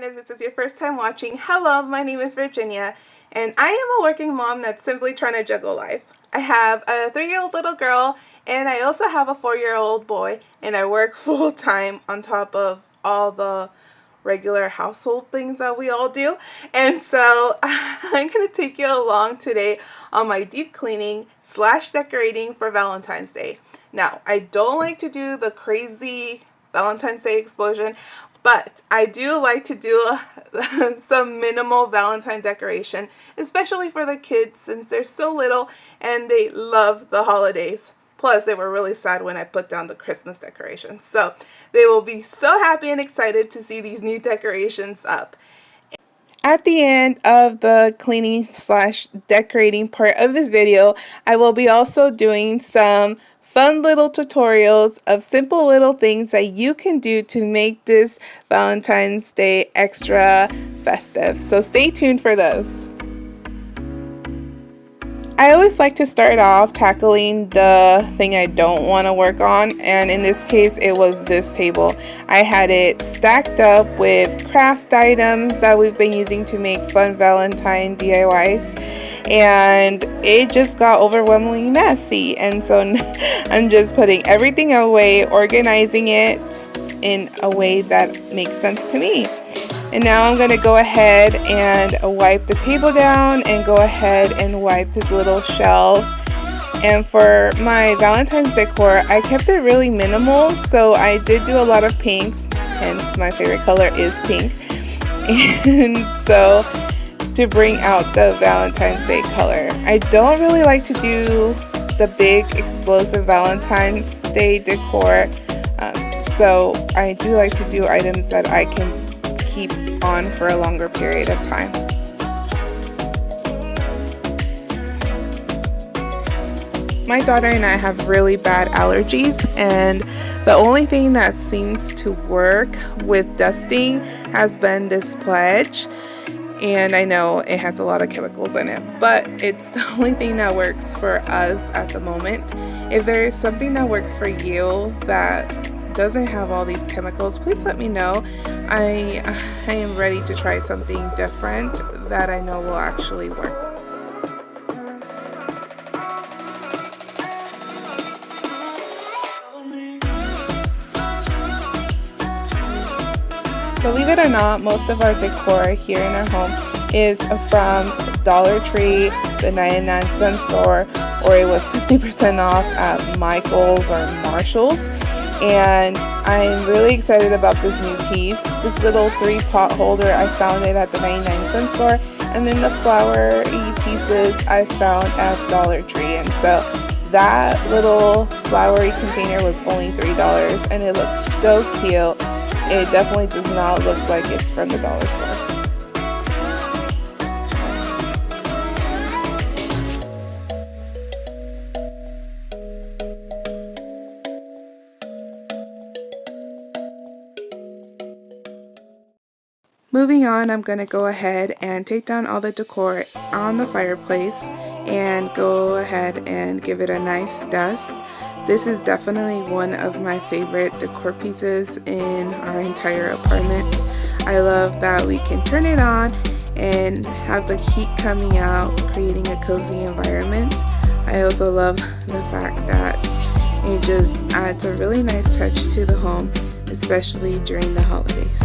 And if this is your first time watching, hello, my name is Virginia, and I am a working mom that's simply trying to juggle life. I have a 3-year-old little girl, and I also have a 4-year-old boy, and I work full-time on top of all the regular household things that we all do. And so I'm going to take you along today on my deep cleaning / decorating for Valentine's Day. Now, I don't like to do the crazy Valentine's Day explosion, but I do like to do some minimal Valentine decoration, especially for the kids since they're so little and they love the holidays. Plus, they were really sad when I put down the Christmas decorations. So they will be so happy and excited to see these new decorations up. At the end of the cleaning / decorating part of this video, I will be also doing some fun little tutorials of simple little things that you can do to make this Valentine's Day extra festive. So stay tuned for those. I always like to start off tackling the thing I don't want to work on, and in this case it was this table. I had it stacked up with craft items that we've been using to make fun Valentine DIYs, and it just got overwhelmingly messy, and so I'm just putting everything away, organizing it in a way that makes sense to me. And now I'm going to go ahead and wipe the table down and go ahead and wipe this little shelf. And for my Valentine's decor, I kept it really minimal, so I did do a lot of pinks, hence my favorite color is pink. And so to bring out the Valentine's Day color. I don't really like to do the big explosive Valentine's Day decor, so I do like to do items that I can keep on for a longer period of time. My daughter and I have really bad allergies, and the only thing that seems to work with dusting has been this Pledge. And I know it has a lot of chemicals in it, but it's the only thing that works for us at the moment. If there is something that works for you that doesn't have all these chemicals, please let me know. I am ready to try something different that I know will actually work. Believe it or not, most of our decor here in our home is from Dollar Tree, the 99-cent store, or it was 50% off at Michael's or Marshall's. And I'm really excited about this new piece. This little 3-pot holder, I found it at the 99-cent store, and then the flowery pieces I found at Dollar Tree. And so that little flowery container was only $3, and it looks so cute. It definitely does not look like it's from the dollar store. Moving on, I'm going to go ahead and take down all the decor on the fireplace and go ahead and give it a nice dust. This is definitely one of my favorite decor pieces in our entire apartment. I love that we can turn it on and have the heat coming out, creating a cozy environment. I also love the fact that it just adds a really nice touch to the home, especially during the holidays.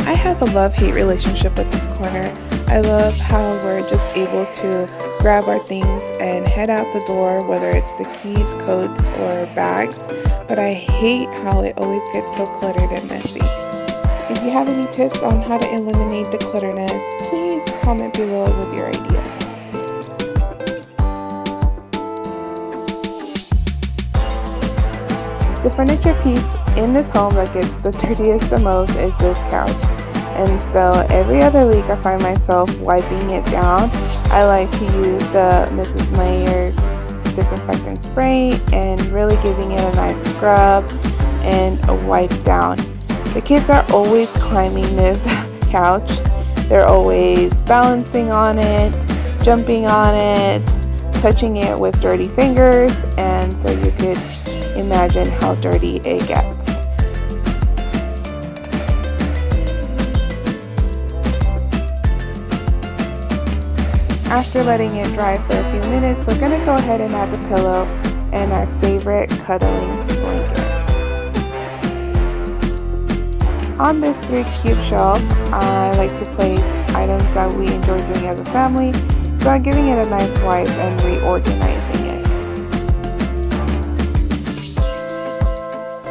I have a love-hate relationship with this corner. I love how we're just able to grab our things and head out the door, whether it's the keys, coats, or bags, but I hate how it always gets so cluttered and messy. If you have any tips on how to eliminate the clutterness, please comment below with your ideas. The furniture piece in this home that gets the dirtiest the most is this couch. And so every other week I find myself wiping it down. I like to use the Mrs. Meyer's disinfectant spray and really giving it a nice scrub and a wipe down. The kids are always climbing this couch. They're always balancing on it, jumping on it, touching it with dirty fingers, and so you could imagine how dirty it gets. After letting it dry for a few minutes, we're going to go ahead and add the pillow and our favorite cuddling blanket. On this 3-cube shelf, I like to place items that we enjoy doing as a family, so I'm giving it a nice wipe and reorganizing it.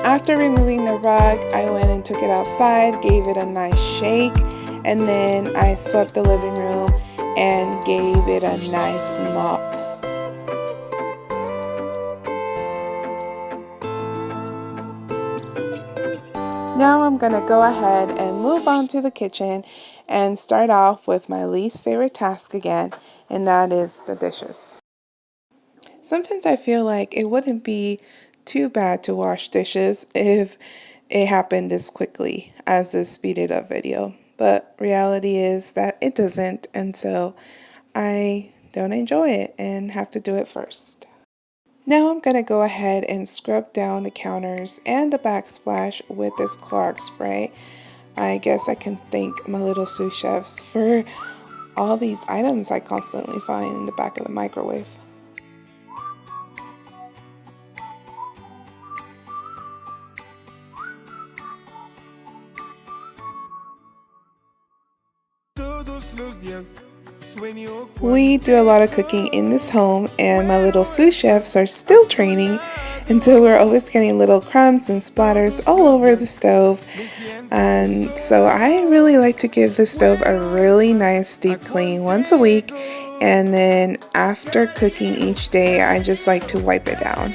After removing the rug, I went and took it outside, gave it a nice shake, and then I swept the living room and gave it a nice mop. Now I'm going to go ahead and move on to the kitchen and start off with my least favorite task again, and that is the dishes. Sometimes I feel like it wouldn't be too bad to wash dishes if it happened this quickly as this speeded up video, but reality is that it doesn't, and so I don't enjoy it and have to do it first. Now I'm going to go ahead and scrub down the counters and the backsplash with this Clorox spray. I guess I can thank my little sous chefs for all these items I constantly find in the back of the microwave. We do a lot of cooking in this home, and my little sous chefs are still training, and so we're always getting little crumbs and splatters all over the stove. And so I really like to give the stove a really nice deep clean once a week, and then after cooking each day I just like to wipe it down.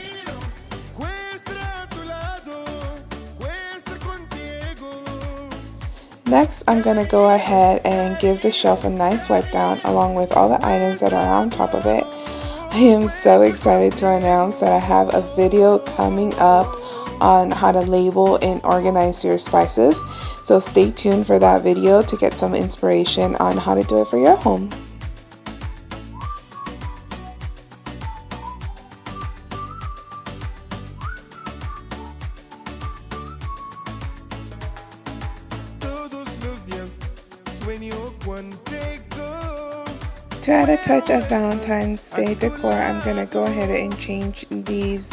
Next, I'm going to go ahead and give the shelf a nice wipe down along with all the items that are on top of it. I am so excited to announce that I have a video coming up on how to label and organize your spices. So stay tuned for that video to get some inspiration on how to do it for your home. To add a touch of Valentine's Day decor, I'm going to go ahead and change these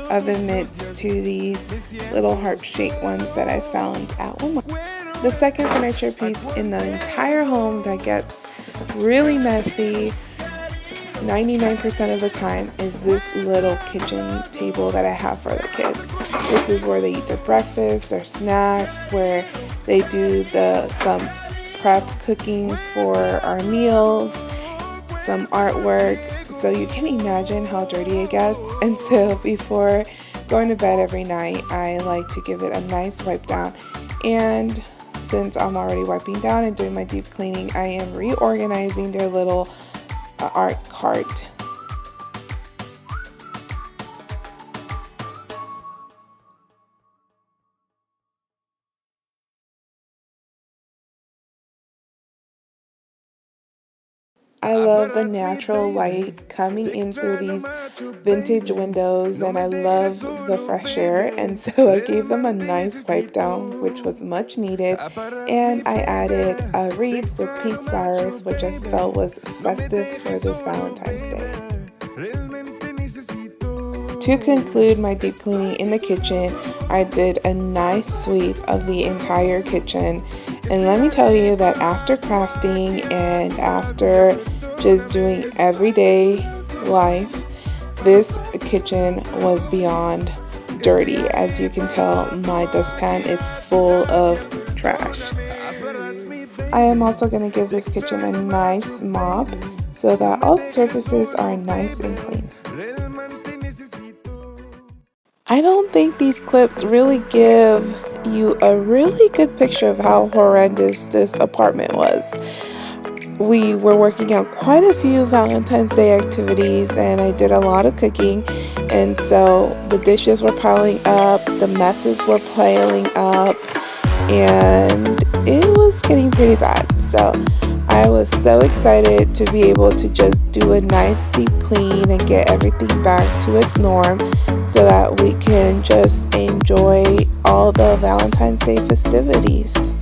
oven mitts to these little heart-shaped ones that I found at Walmart. The second furniture piece in the entire home that gets really messy 99% of the time is this little kitchen table that I have for the kids. This is where they eat their breakfast, their snacks, where they do some prep cooking for our meals, some artwork, so you can imagine how dirty it gets. And so before going to bed every night, I like to give it a nice wipe down. And since I'm already wiping down and doing my deep cleaning, I am reorganizing their little art cart. I love the natural light coming in through these vintage windows, and I love the fresh air, and so I gave them a nice wipe down, which was much needed, and I added wreaths with pink flowers, which I felt was festive for this Valentine's Day. To conclude my deep cleaning in the kitchen, I did a nice sweep of the entire kitchen, and let me tell you that after crafting and after just doing everyday life, this kitchen was beyond dirty. As you can tell, my dustpan is full of trash. I am also going to give this kitchen a nice mop so that all the surfaces are nice and clean. I don't think these clips really give you a really good picture of how horrendous this apartment was. we were working out quite a few Valentine's Day activities, and I did a lot of cooking, and so the dishes were piling up, the messes were piling up, and it was getting pretty bad. So I was so excited to be able to just do a nice deep clean and get everything back to its norm so that we can just enjoy all the Valentine's Day festivities.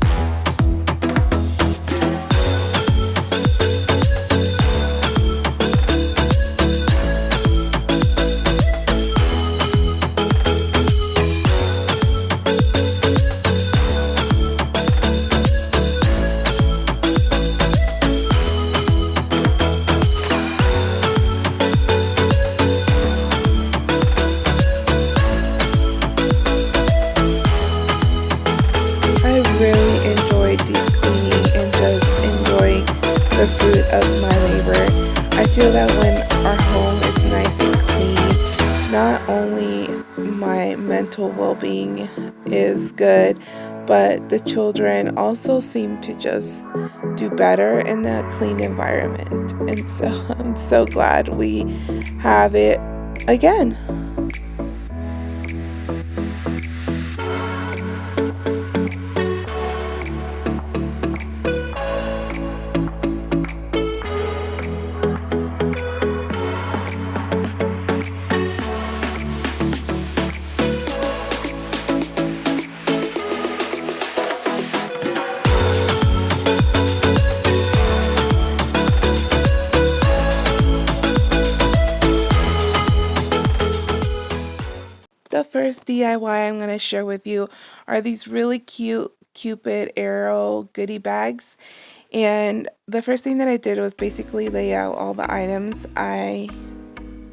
Really enjoy deep cleaning and just enjoying the fruit of my labor. I feel that when our home is nice and clean, not only my mental well-being is good, but the children also seem to just do better in that clean environment. And so I'm so glad we have it again. The first DIY I'm going to share with you are these really cute cupid arrow goodie bags. And the first thing that I did was basically lay out all the items I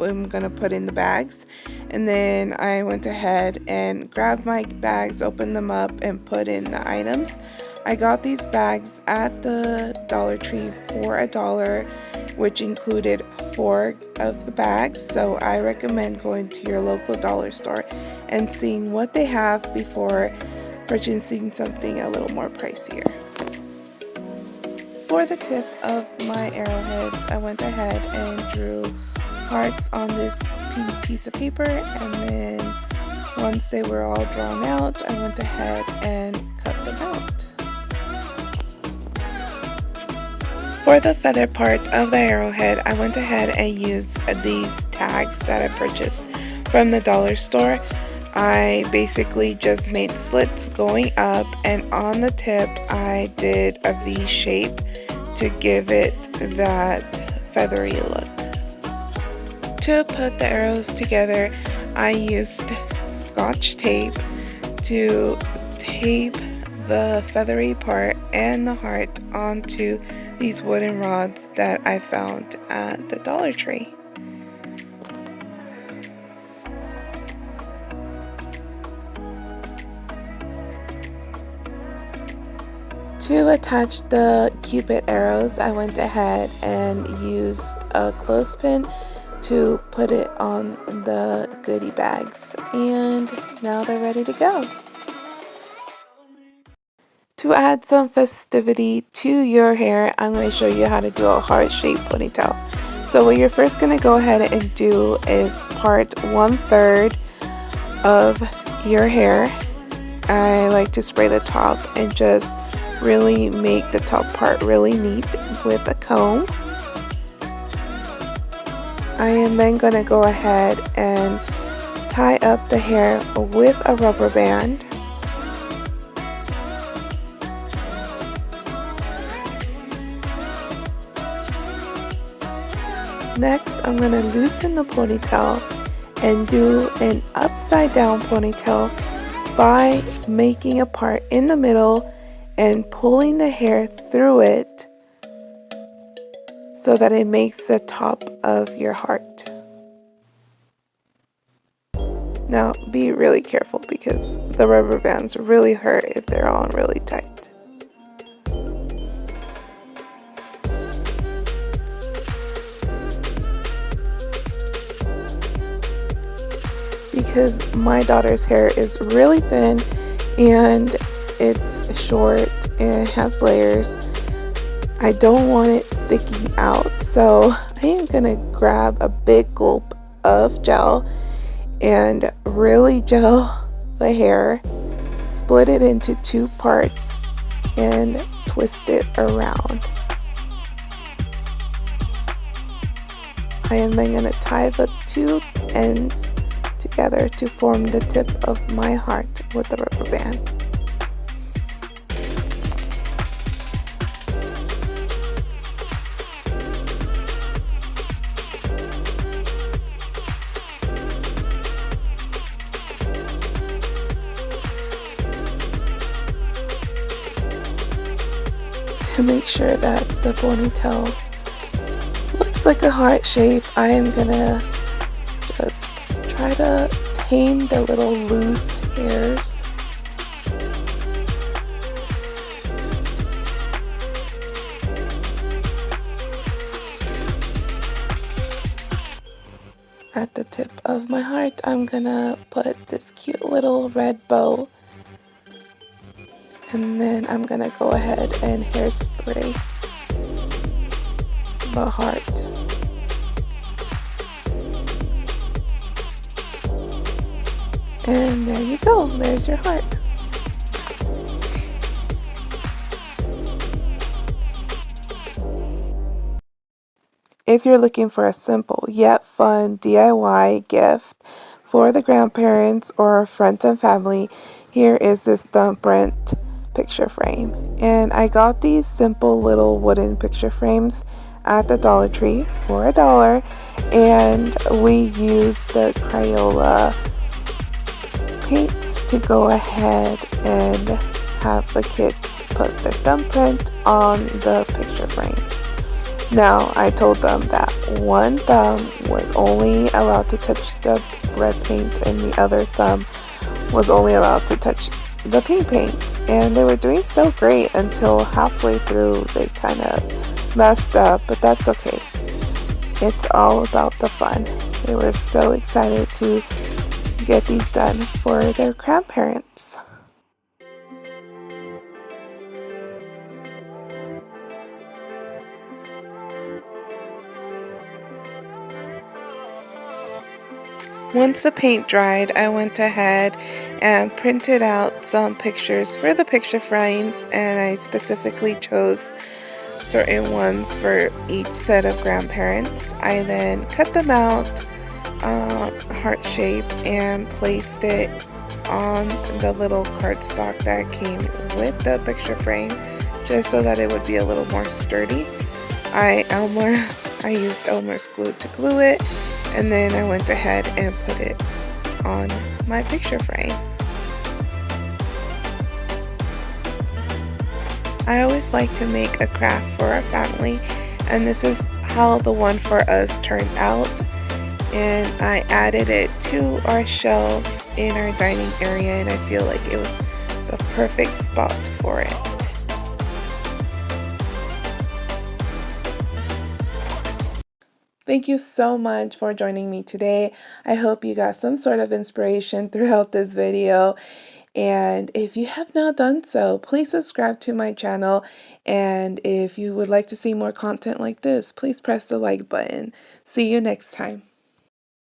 am going to put in the bags. And then I went ahead and grabbed my bags, opened them up, and put in the items. I got these bags at the Dollar Tree for $1, which included 4 of the bags. So I recommend going to your local dollar store and seeing what they have before purchasing something a little more pricier. For the tip of my arrowheads, I went ahead and drew hearts on this pink piece of paper, and then once they were all drawn out, I went ahead and cut them out. For the feather part of the arrowhead, I went ahead and used these tags that I purchased from the dollar store. I basically just made slits going up, and on the tip I did a V shape to give it that feathery look. To put the arrows together, I used Scotch tape to tape the feathery part and the heart onto these wooden rods that I found at the Dollar Tree. To attach the cupid arrows, I went ahead and used a clothespin to put it on the goodie bags, and now they're ready to go. To add some festivity to your hair, I'm going to show you how to do a heart-shaped ponytail. So what you're first going to go ahead and do is part 1/3 of your hair. I like to spray the top and just really make the top part really neat with a comb. I am then going to go ahead and tie up the hair with a rubber band. Next, I'm going to loosen the ponytail and do an upside down ponytail by making a part in the middle and pulling the hair through it so that it makes the top of your heart. Now, be really careful because the rubber bands really hurt if they're on really tight. Because my daughter's hair is really thin and it's short and has layers, I don't want it sticking out, so I am gonna grab a big gulp of gel and really gel the hair, split it into 2 parts, and twist it around. I am then going to tie the 2 ends together to form the tip of my heart with the rubber band. To make sure that the ponytail looks like a heart shape, I am gonna just try to tame the little loose hairs. At the tip of my heart, I'm gonna put this cute little red bow. And then I'm gonna go ahead and hairspray the heart. And there you go, there's your heart. If you're looking for a simple yet fun DIY gift for the grandparents or friends and family, here is this thumbprint picture frame. And I got these simple little wooden picture frames at the Dollar Tree for $1, and we used the Crayola paints to go ahead and have the kids put their thumbprint on the picture frames. Now, I told them that one thumb was only allowed to touch the red paint and the other thumb was only allowed to touch the pink paint. And they were doing so great until halfway through they kind of messed up, but that's okay. It's all about the fun. They were so excited to get these done for their grandparents. Once the paint dried, I went ahead and printed out some pictures for the picture frames, and I specifically chose certain ones for each set of grandparents. I then cut them out heart shape and placed it on the little cardstock that came with the picture frame, just so that it would be a little more sturdy. I used Elmer's glue to glue it, and then I went ahead and put it on my picture frame. I always like to make a craft for our family, and this is how the one for us turned out. And I added it to our shelf in our dining area, and I feel like it was the perfect spot for it. Thank you so much for joining me today. I hope you got some sort of inspiration throughout this video. And if you have not done so, please subscribe to my channel. And if you would like to see more content like this, please press the like button. See you next time.